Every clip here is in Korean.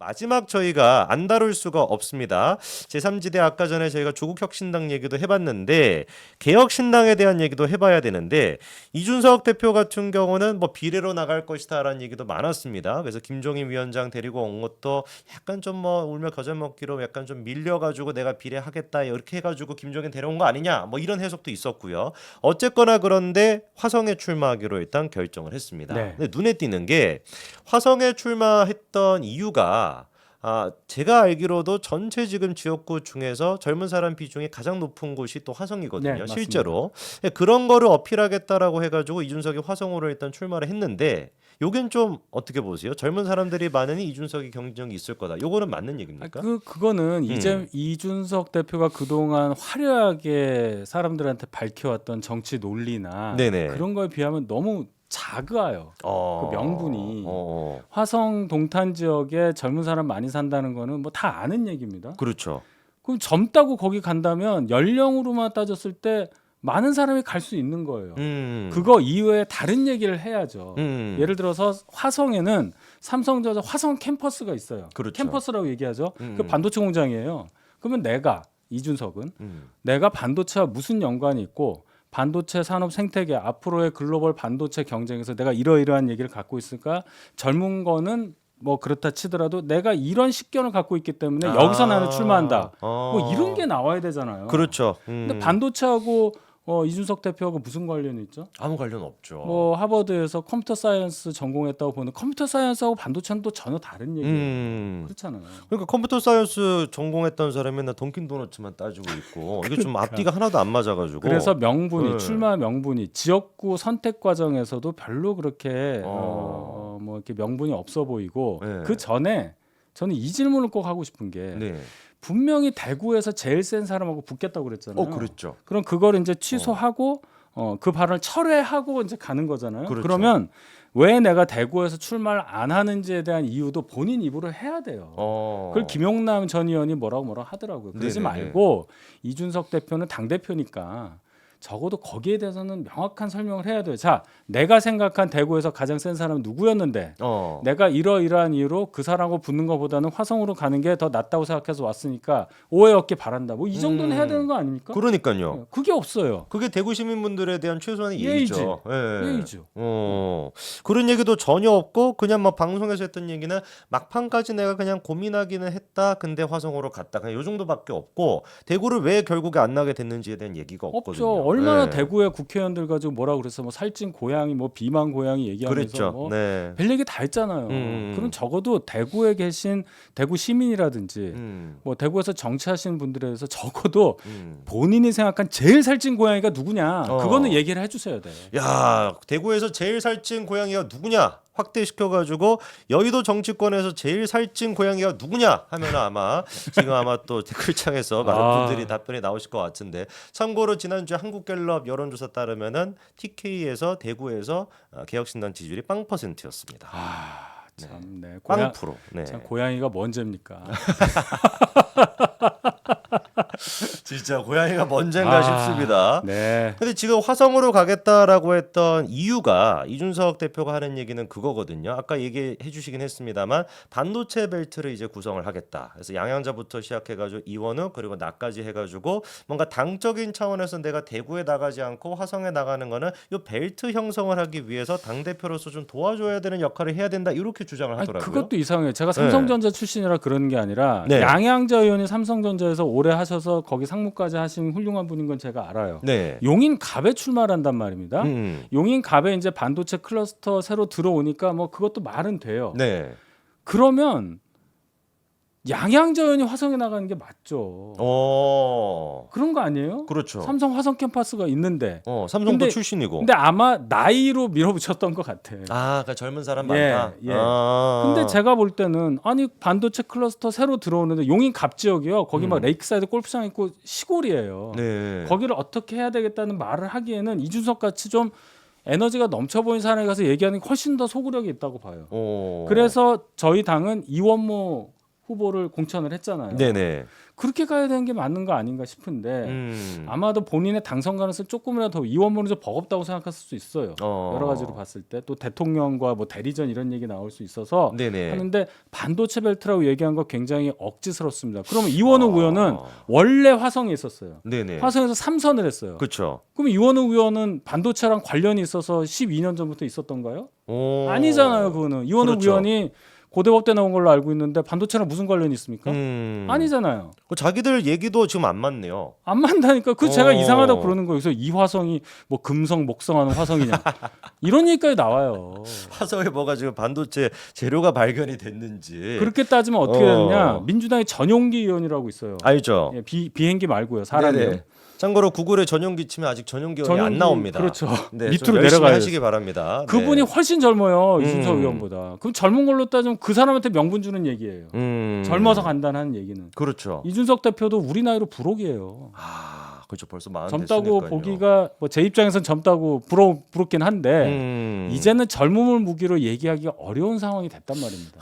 마지막 저희가 안 다룰 수가 없습니다. 제3지대 아까 전에 저희가 조국혁신당 얘기도 해봤는데 개혁신당에 대한 얘기도 해봐야 되는데 이준석 대표 같은 경우는 뭐 비례로 나갈 것이다라는 얘기도 많았습니다. 그래서 김종인 위원장 데리고 온 것도 약간 좀 뭐 울며 겨자 먹기로 약간 좀 밀려가지고 내가 비례하겠다 이렇게 해가지고 김종인 데려온 거 아니냐 뭐 이런 해석도 있었고요. 어쨌거나 그런데 화성에 출마하기로 일단 결정을 했습니다. 네. 근데 눈에 띄는 게 화성에 출마했던 이유가 제가 알기로도 전체 지금 지역구 중에서 젊은 사람 비중이 가장 높은 곳이 또 화성이거든요. 네, 맞습니다. 실제로 그런 거를 어필하겠다라고 해가지고 이준석이 화성으로 일단 출마를 했는데 요겐 좀 어떻게 보세요? 젊은 사람들이 많으니 이준석이 경쟁이 있을 거다. 요거는 맞는 얘기입니까? 그거는 이제 이준석 대표가 그동안 화려하게 사람들한테 밝혀왔던 정치 논리나 네네. 그런 거에 비하면 너무 작아요. 그 명분이. 어. 화성 동탄 지역에 젊은 사람 많이 산다는 거는 뭐 다 아는 얘기입니다. 그렇죠. 그럼 젊다고 거기 간다면 연령으로만 따졌을 때 많은 사람이 갈 수 있는 거예요. 그거 이외에 다른 얘기를 해야죠. 예를 들어서 화성에는 삼성전자 화성 캠퍼스가 있어요. 그렇죠. 캠퍼스라고 얘기하죠. 그 반도체 공장이에요. 그러면 내가 이준석은 음. 내가 반도체와 무슨 연관이 있고 반도체 산업 생태계 앞으로의 글로벌 반도체 경쟁에서 내가 이러이러한 얘기를 갖고 있을까? 젊은 거는 뭐 그렇다 치더라도 내가 이런 식견을 갖고 있기 때문에 여기서 나는 출마한다. 뭐 이런 게 나와야 되잖아요. 그렇죠. 근데 반도체하고 이준석 대표하고 무슨 관련이 있죠? 아무 관련 없죠. 뭐 하버드에서 컴퓨터 사이언스 전공했다고 보는 컴퓨터 사이언스하고 반도체는 또 전혀 다른 얘기예요. 그렇잖아요. 그러니까 컴퓨터 사이언스 전공했던 사람이 맨날 던킨 도너츠만 따지고 있고 이게 좀 앞뒤가 하나도 안 맞아가지고. 그래서 명분이 네. 출마 명분이 지역구 선택 과정에서도 별로 그렇게 뭐 이렇게 명분이 없어 보이고 네. 그 전에 저는 이 질문을 꼭 하고 싶은 게 네. 분명히 대구에서 제일 센 사람하고 붙겠다고 그랬잖아요. 그랬죠. 그럼 그걸 이제 취소하고 그 발언을 철회하고 이제 가는 거잖아요. 그렇죠. 그러면 왜 내가 대구에서 출마를 안 하는지에 대한 이유도 본인 입으로 해야 돼요. 그걸 김용남 전 의원이 뭐라고 하더라고요. 그러지 네네네. 말고 이준석 대표는 당 대표니까 적어도 거기에 대해서는 명확한 설명을 해야 돼요. 자, 내가 생각한 대구에서 가장 센 사람은 누구였는데 내가 이러이러한 이유로 그 사람하고 붙는 것보다는 화성으로 가는 게 더 낫다고 생각해서 왔으니까 오해 없게 바란다. 뭐 이 정도는 해야 되는 거 아닙니까? 그러니까요. 그게 없어요. 그게 대구 시민분들에 대한 최소한의 예의지. 예의죠. 예. 예의죠. 그런 얘기도 전혀 없고 그냥 뭐 방송에서 했던 얘기는 막판까지 내가 그냥 고민하기는 했다. 근데 화성으로 갔다. 그냥 요 정도밖에 없고 대구를 왜 결국에 안 나게 됐는지에 대한 얘기가 없거든요. 없죠. 얼마나 예. 대구의 국회의원들 가지고 뭐라 그랬어? 뭐 살찐 고양이, 뭐 비만 고양이 얘기하면서 그랬죠. 뭐 네. 별 얘기 다 했잖아요. 그럼 적어도 대구에 계신 대구 시민이라든지 뭐 대구에서 정치하시는 분들에 대해서 적어도 본인이 생각한 제일 살찐 고양이가 누구냐? 그거는 얘기를 해주셔야 돼. 야, 대구에서 제일 살찐 고양이가 누구냐? 확대시켜가지고 여의도 정치권에서 제일 살찐 고양이가 누구냐 하면 아마 지금 아마 또 댓글창에서 많은 분들이 답변이 나오실 것 같은데 참고로 지난주 한국갤럽 여론조사 따르면은 TK에서 대구에서 개혁신당 지지율이 0%였습니다. 참, 네. 0%. 네. 참 고양이가 뭔 죄입니까? 진짜 고양이가 뭔젠가 싶습니다. 네. 근데 지금 화성으로 가겠다라고 했던 이유가 이준석 대표가 하는 얘기는 그거거든요. 아까 얘기해 주시긴 했습니다만 반도체 벨트를 이제 구성을 하겠다. 그래서 양양자부터 시작해가지고 이원우 그리고 나까지 해가지고 뭔가 당적인 차원에서 내가 대구에 나가지 않고 화성에 나가는 거는 이 벨트 형성을 하기 위해서 당 대표로서 좀 도와줘야 되는 역할을 해야 된다 이렇게 주장을 하더라고요. 그것도 이상해요. 제가 삼성전자 출신이라 그런 게 아니라 네. 양양자 의원이 삼성전자에서 오래 하셔서 거기 상무까지 하신 훌륭한 분인 건 제가 알아요. 네. 용인갑에 출마를 한단 말입니다. 용인갑에 이제 반도체 클러스터 새로 들어오니까 뭐 그것도 말은 돼요. 네. 그러면 양양자 의원이 화성에 나가는 게 맞죠. 그런 거 아니에요? 그렇죠. 삼성 화성 캠퍼스가 있는데. 삼성도 근데- 출신이고. 근데 아마 나이로 밀어붙였던 것 같아. 그러니까 젊은 사람 예, 많다. 예. 근데 제가 볼 때는 아니 반도체 클러스터 새로 들어오는데 용인갑 지역이요. 거기 막 레이크사이드 골프장 있고 시골이에요. 네. 거기를 어떻게 해야 되겠다는 말을 하기에는 이준석 같이 좀 에너지가 넘쳐 보이는 사람이 가서 얘기하는 게 훨씬 더 소구력이 있다고 봐요. 그래서 저희 당은 이원모 후보를 공천을 했잖아요. 네네. 그렇게 가야 되는 게 맞는 거 아닌가 싶은데 아마도 본인의 당선 가능성 조금이라도 더 이원문은 좀 버겁다고 생각했을 수 있어요. 여러 가지로 봤을 때 또 대통령과 뭐 대리전 이런 얘기 나올 수 있어서 네네. 하는데 반도체 벨트라고 얘기한 거 굉장히 억지스럽습니다. 그러면 이원우 의원은 원래 화성에 있었어요. 네네. 화성에서 3선을 했어요. 그렇죠. 그럼 이원우 의원은 반도체랑 관련이 있어서 12년 전부터 있었던가요? 아니잖아요. 그거는 이원우 그렇죠. 의원이 고대법대 나온 걸로 알고 있는데 반도체랑 무슨 관련이 있습니까? 아니잖아요. 자기들 얘기도 지금 안 맞네요. 안 맞다니까. 그 제가 이상하다고 그러는 거예요. 그래서 이 화성이 뭐 금성 목성하는 화성이냐 이런 얘기까지 나와요. 화성에 뭐가 지금 반도체 재료가 발견이 됐는지. 그렇게 따지면 어떻게 되느냐. 민주당의 전용기 의원이라고 있어요. 알죠. 예, 비행기 말고요. 사람이요. 참고로 구글에 전용기 치면 아직 전용기 의원이 안 나옵니다. 그렇죠. 네, 밑으로 열심히 내려가야 하시기 바랍니다. 그분이 네. 훨씬 젊어요. 이준석 의원보다. 그럼 젊은 걸로 따지면 그 사람한테 명분 주는 얘기예요. 젊어서 간다는 얘기는. 그렇죠. 이준석 대표도 우리 나이로 부록이에요. 그렇죠. 벌써 40 젊다고 됐으니까요. 보기가 뭐 제 입장에선 젊다고 부럽긴 한데 이제는 젊음을 무기로 얘기하기가 어려운 상황이 됐단 말입니다.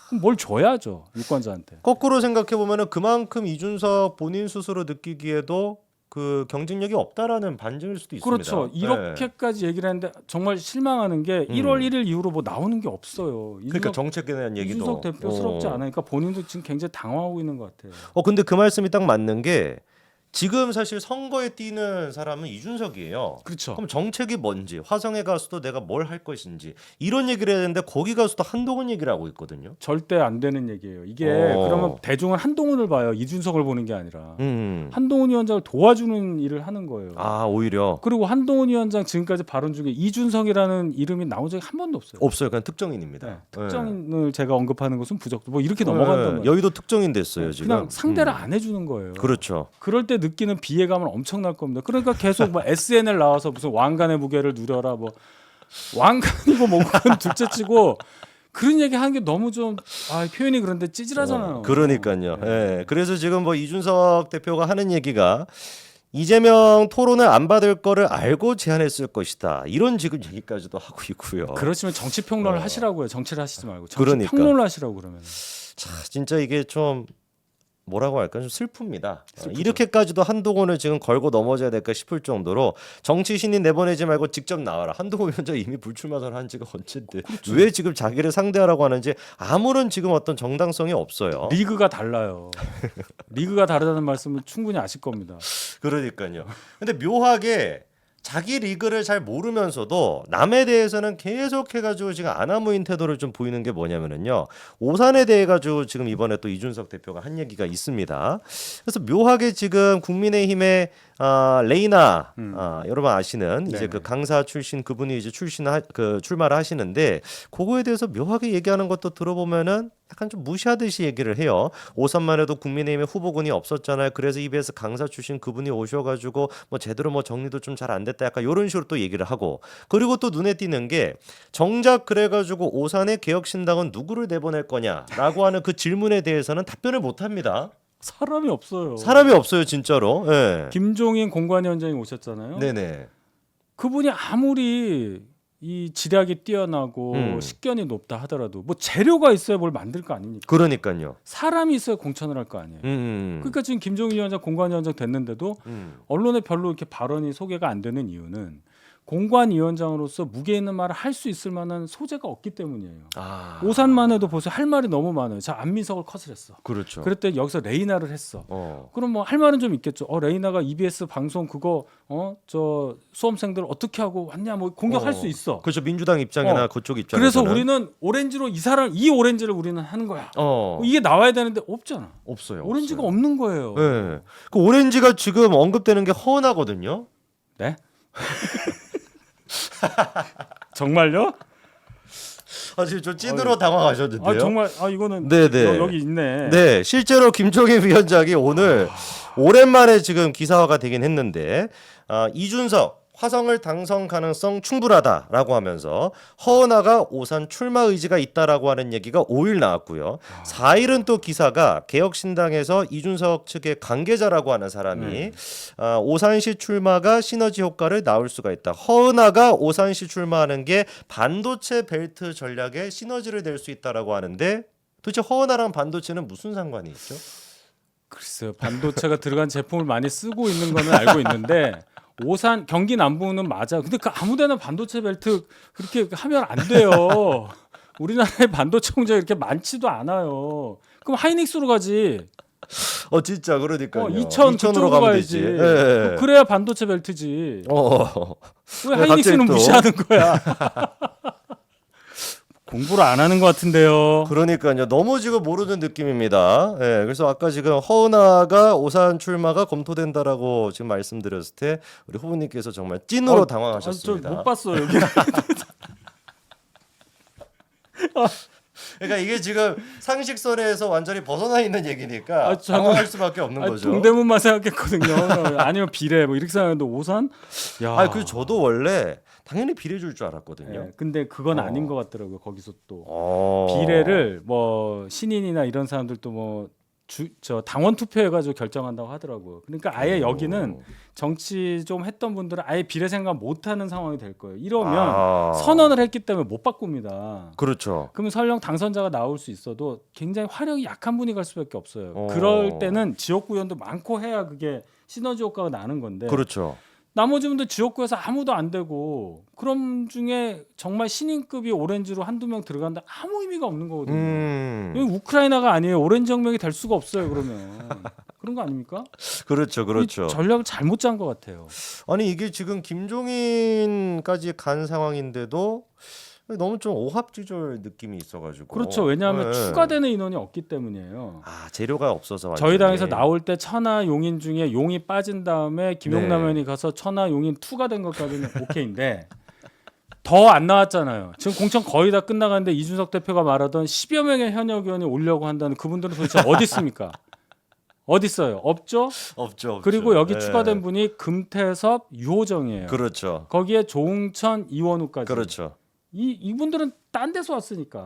그럼 뭘 줘야죠 유권자한테. 거꾸로 생각해 보면은 그만큼 이준석 본인 스스로 느끼기에도 그 경쟁력이 없다라는 반증일 수도 있습니다. 그렇죠. 이렇게까지 얘기를 했는데 정말 실망하는 게 1월 1일 이후로 뭐 나오는 게 없어요. 그러니까 정책에 대한 얘기도. 이준석 대표스럽지 않으니까 본인도 지금 굉장히 당황하고 있는 것 같아요. 근데 그 말씀이 딱 맞는 게 지금 사실 선거에 뛰는 사람은 이준석이에요. 그렇죠. 그럼 정책이 뭔지, 화성에 가서도 내가 뭘 할 것인지 이런 얘기를 해야 되는데 거기 가서도 한동훈 얘기를 하고 있거든요. 절대 안 되는 얘기예요. 이게 그러면 대중은 한동훈을 봐요. 이준석을 보는 게 아니라 한동훈 위원장을 도와주는 일을 하는 거예요. 오히려. 그리고 한동훈 위원장 지금까지 발언 중에 이준석이라는 이름이 나온 적이 한 번도 없어요. 없어요. 그냥 특정인입니다. 네, 특정인을 제가 언급하는 것은 부적도 뭐 이렇게 넘어간단 말이에요. 여의도 특정인 됐어요. 지금. 그냥 상대를 안 해주는 거예요. 그렇죠. 그럴 때 느끼는 비애감은 엄청날 겁니다. 그러니까 계속 뭐 SNL 나와서 무슨 왕관의 무게를 누려라 뭐 왕관이고 뭐건 둘째치고 그런 얘기 하는 게 너무 좀 표현이 그런데 찌질하잖아요. 그러니까요. 예. 그래서 지금 뭐 이준석 대표가 하는 얘기가 이재명 토론을 안 받을 거를 알고 제안했을 것이다. 이런 지금 얘기까지도 하고 있고요. 그렇지만 정치 평론을 하시라고요. 정치를 하시지 말고 정치 그러니까. 평론을 하시라고 그러면. 자, 진짜 이게 좀 뭐라고 할까 좀 슬픕니다. 이렇게까지도 한동훈을 지금 걸고 넘어져야 될까 싶을 정도로 정치 신인 내보내지 말고 직접 나와라. 한동훈 위원장 이미 불출마설 한 지가 언젠데 왜 지금 자기를 상대하라고 하는지 아무런 지금 어떤 정당성이 없어요. 리그가 달라요. 리그가 다르다는 말씀을 충분히 아실 겁니다. 그러니까요. 근데 묘하게 자기 리그를 잘 모르면서도 남에 대해서는 계속 해가지고 지금 아나무인 태도를 좀 보이는 게 뭐냐면은요. 오산에 대해 가지고 지금 이번에 또 이준석 대표가 한 얘기가 있습니다. 그래서 묘하게 지금 국민의힘의 레이나 여러분 아시는 이제 그 강사 출신 그분이 이제 출마를 하시는데 그거에 대해서 묘하게 얘기하는 것도 들어보면은 약간 좀 무시하듯이 얘기를 해요. 오산만 해도 국민의힘에 후보군이 없었잖아요. 그래서 EBS 강사 출신 그분이 오셔가지고 뭐 제대로 뭐 정리도 좀 잘 안 됐다. 약간 이런 식으로 또 얘기를 하고 그리고 또 눈에 띄는 게 정작 그래가지고 오산의 개혁신당은 누구를 내보낼 거냐라고 하는 그 질문에 대해서는 답변을 못합니다. 사람이 없어요. 사람이 없어요, 진짜로. 네. 김종인 공관위원장이 오셨잖아요. 네네. 그분이 아무리 이 지략이 뛰어나고 식견이 높다 하더라도 뭐 재료가 있어야 뭘 만들 거 아닙니까? 그러니까요. 사람이 있어야 공천을 할 거 아니에요. 그러니까 지금 김종인 위원장 공관위원장 됐는데도 언론에 별로 이렇게 발언이 소개가 안 되는 이유는 공관위원장으로서 무게 있는 말을 할 수 있을 만한 소재가 없기 때문이에요. 오산만 해도 보세요. 할 말이 너무 많아요. 자, 안민석을 컷을 했어. 그렇죠. 그랬더니 여기서 레이나를 했어. 그럼 뭐 할 말은 좀 있겠죠. 레이나가 EBS 방송 그거 저 수험생들 어떻게 하고 왔냐 뭐 공격할 수 있어. 그렇죠. 민주당 입장이나 그쪽 입장에서. 그래서 우리는 오렌지로 이 오렌지를 우리는 하는 거야. 이게 나와야 되는데 없잖아. 없어요. 오렌지가 없어요. 없는 거예요. 네. 그 오렌지가 지금 언급되는 게 허은하거든요. 네? 정말요? 지금 좀 찐으로 당황하셨는데요. 정말 이거는 네네. 여기 있네. 네, 실제로 김종인 위원장이 오늘 오랜만에 지금 기사화가 되긴 했는데 이준석 화성을 당선 가능성 충분하다라고 하면서 허은하가 오산 출마 의지가 있다라고 하는 얘기가 5일 나왔고요. 4일은 또 기사가 개혁신당에서 이준석 측의 관계자라고 하는 사람이 오산시 출마가 시너지 효과를 낳을 수가 있다. 허은하가 오산시 출마하는 게 반도체 벨트 전략에 시너지를 낼 수 있다라고 하는데 도대체 허은하랑 반도체는 무슨 상관이 있죠? 글쎄요. 반도체가 들어간 제품을 많이 쓰고 있는 거는 알고 있는데 오산 경기 남부는 맞아. 근데 그 아무데나 반도체 벨트 그렇게 하면 안 돼요. 우리나라에 반도체 공장이 이렇게 많지도 않아요. 그럼 하이닉스로 가지. 진짜 그러니까요. 이천으로 이천으로 가면 가야지. 되지. 예. 그래야 반도체 벨트지. 왜 갑자기 하이닉스는 또. 무시하는 거야? 공부를 안 하는 것 같은데요. 그러니까요. 너무 지금 모르는 느낌입니다. 예, 그래서 아까 지금 허은하가 오산 출마가 검토된다라고 지금 말씀드렸을 때 우리 후보님께서 정말 찐으로 당황하셨습니다. 못 봤어요. 여기. 그러니까 이게 지금 상식선에서 완전히 벗어나 있는 얘기니까 저는- 당황할 수밖에 없는 거죠. 동대문만 생각했거든요. 아니면 비례 뭐 이렇게 생각했는데 오산? 야. 그 저도 원래 당연히 비례 줄 줄 알았거든요. 예, 근데 그건 아닌 것 같더라고요. 거기서 또 어. 비례를 뭐 신인이나 이런 사람들도 뭐 저 당원 투표해가지고 결정한다고 하더라고요. 그러니까 아예 여기는 정치 좀 했던 분들은 아예 비례 생각 못하는 상황이 될 거예요. 이러면 선언을 했기 때문에 못 바꿉니다. 그렇죠. 그러면 설령 당선자가 나올 수 있어도 굉장히 화력이 약한 분이 갈 수밖에 없어요. 그럴 때는 지역구 의원도 많고 해야 그게 시너지 효과가 나는 건데 그렇죠. 나머지 분들 지역구에서 아무도 안 되고 그럼 중에 정말 신인급이 오렌지로 한두 명 들어간다 아무 의미가 없는 거거든요. 여기 우크라이나가 아니에요. 오렌지 혁명이 될 수가 없어요. 그러면 그런 거 아닙니까? 그렇죠. 그렇죠. 이 전략을 잘못 짠 것 같아요. 아니 이게 지금 김종인까지 간 상황인데도 너무 좀 오합지졸 느낌이 있어가지고. 그렇죠. 왜냐하면 네. 추가되는 인원이 없기 때문이에요. 재료가 없어서 저희 완전히. 당에서 나올 때 천하 용인 중에 용이 빠진 다음에 김용남 네. 의원이 가서 천하 용인 2가 된 것까지는 오케이인데 더 안 나왔잖아요. 지금 공천 거의 다 끝나가는데 이준석 대표가 말하던 10여 명의 현역 의원이 오려고 한다는 그분들은 도대체 어디 있습니까? 어디 있어요? 없죠? 없죠. 그리고 여기 네. 추가된 분이 금태섭, 유호정이에요. 그렇죠. 거기에 조응천, 이원우까지. 그렇죠. 이분들은 딴 데서 왔으니까.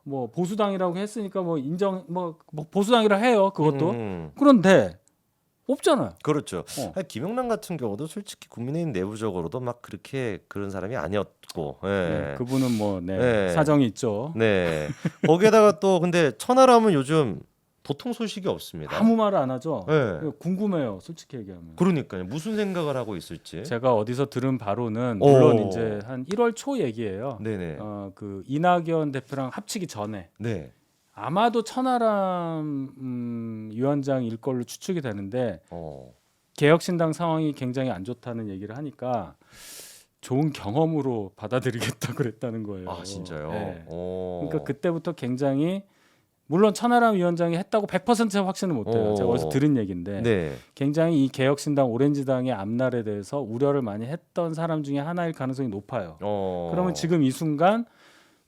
뭐 보수당이라고 했으니까 뭐 인정 뭐 보수당이라 해요. 그것도. 그런데 없잖아요. 그렇죠. 김용남 같은 경우도 솔직히 국민의힘 내부적으로도 막 그렇게 그런 사람이 아니었고. 예. 네, 그분은 뭐 네. 사정이 있죠. 네. 거기에다가 또 근데 천하람은 요즘 도통 소식이 없습니다. 아무 말을 안 하죠. 네. 궁금해요. 솔직히 얘기하면. 그러니까요. 무슨 생각을 하고 있을지. 제가 어디서 들은 바로는 물론 오. 이제 한 1월 초 얘기예요. 네네. 그 이낙연 대표랑 합치기 전에 네. 아마도 천하람 위원장일 걸로 추측이 되는데 개혁신당 상황이 굉장히 안 좋다는 얘기를 하니까 좋은 경험으로 받아들이겠다 그랬다는 거예요. 아 진짜요? 네. 그러니까 그때부터 굉장히 물론 천하람 위원장이 했다고 100% 확신은 못해요. 제가 어디서 들은 얘기인데 네. 굉장히 이 개혁신당 오렌지당의 앞날에 대해서 우려를 많이 했던 사람 중에 하나일 가능성이 높아요. 그러면 지금 이 순간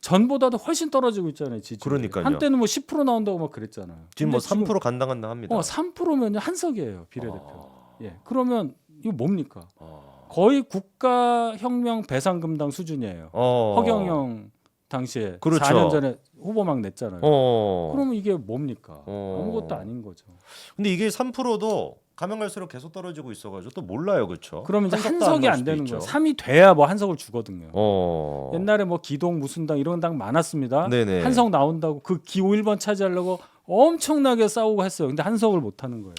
전보다도 훨씬 떨어지고 있잖아요. 지지율이. 그러니까요. 한때는 뭐 10% 나온다고 막 그랬잖아요. 지금 뭐 근데 3% 간당간당 합니다. 3%면 한석이에요. 비례대표. 예. 그러면 이거 뭡니까? 거의 국가혁명 배상금당 수준이에요. 허경영 당시에 그렇죠. 4년 전에 후보 막 냈잖아요. 그러면 이게 뭡니까? 아무것도 아닌 거죠. 근데 이게 3%도 가면 갈수록 계속 떨어지고 있어가지고 또 몰라요, 그렇죠? 그러면 이제 한석도 한석이 안 안 날 되는 수도 거예요. 있죠. 3이 돼야 뭐 한석을 주거든요. 옛날에 옛날에 뭐 기동 무슨 당 이런 당 많았습니다. 네네. 한석 나온다고 그 기호 1번 차지하려고 엄청나게 싸우고 했어요. 근데 한석을 못 하는 거예요.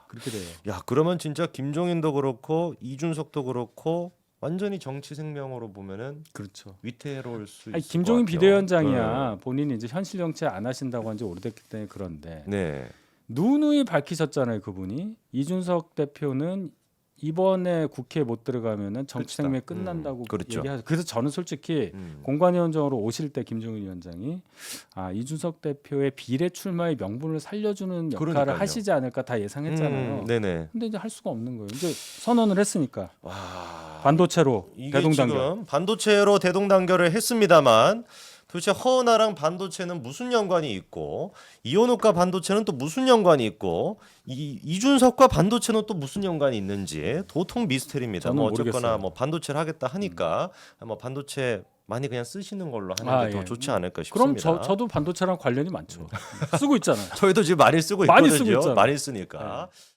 그렇게 돼요. 야, 그러면 진짜 김종인도 그렇고 이준석도 그렇고 완전히 정치 생명으로 보면은 그렇죠. 위태로울 수 아니, 있을 김종인 것 같아요. 비대위원장이야. 본인이 이제 현실 정치 안 하신다고 한 지 오래됐기 때문에 그런데 네. 누누이 밝히셨잖아요, 그분이. 이준석 대표는 이번에 국회에 못 들어가면은 정치 끝이다. 생명이 끝난다고 그렇죠. 얘기하죠. 그래서 저는 솔직히 음. 공관위원장으로 오실 때 김종인 위원장이 이준석 대표의 비례 출마의 명분을 살려주는 역할을 그러니까요. 하시지 않을까 다 예상했잖아요. 네네. 근데 이제 할 수가 없는 거예요. 이제 선언을 했으니까 와. 반도체로 이게 대동단결. 지금 반도체로 대동단결을 했습니다만 도대체 허은하랑 반도체는 무슨 연관이 있고 이원욱과 반도체는 또 무슨 연관이 있고 이준석과 반도체는 또 무슨 연관이 있는지 도통 미스테리입니다. 저는 뭐 어쨌거나 모르겠어요. 뭐 반도체를 하겠다 하니까 뭐 반도체 많이 그냥 쓰시는 걸로 하는 게 더 예. 좋지 않을까 그럼 싶습니다. 저도 반도체랑 관련이 많죠. 쓰고 있잖아요. 저희도 지금 많이 쓰고 많이 있거든요. 쓰고 있잖아요. 많이 쓰니까.